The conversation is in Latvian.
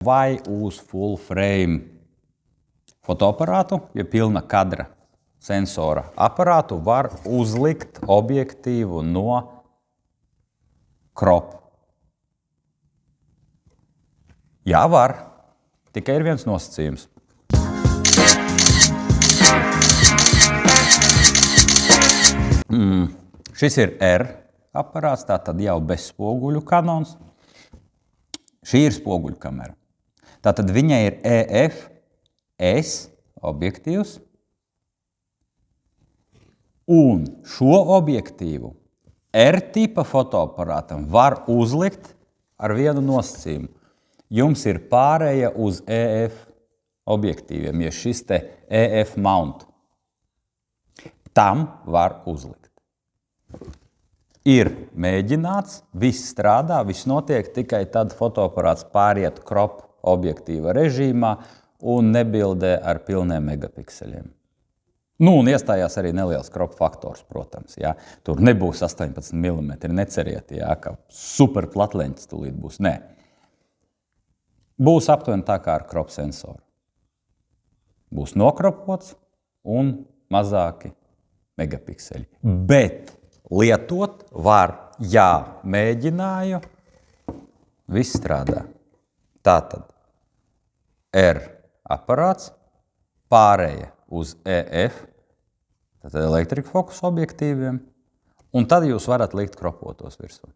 vai uz full frame fotoaparātu, ja pilna kadra sensora aparātu var uzlikt objektīvu no crop. Jā, var. Tikai ir viens nosacījums. Šis ir R aparāts, tātad jau bez spoguļu kanons. Šī ir spoguļu kamera. Tātad viņai ir EF-S objektīvs. Un šo objektīvu R-tipa fotoaparātam var uzlikt ar vienu nosacījumu. Jums ir pārēja uz EF objektīviem, ja šis te EF mount. Tam var uzlikt. Ir mēģināts, viss strādā, viss notiek, tikai tad fotoaparāts pāriet crop objektīva režīmā un nebildē ar pilniem megapikseļiem. Nu, un iestājās arī neliels crop faktors, protams. Jā. Tur nebūs 18 mm, neceriet, jā, ka super platleņķis tūlīt būs. Nē. Būs aptuveni tā kā ar crop sensoru. Būs nokropots un mazāki megapikseļi. Bet lietot var, jā, mēģināju, viss strādā. Tātad R aparāts, pārēja uz EF, tātad elektrika fokus objektīviem, un tad jūs varat likt kropotos virsū.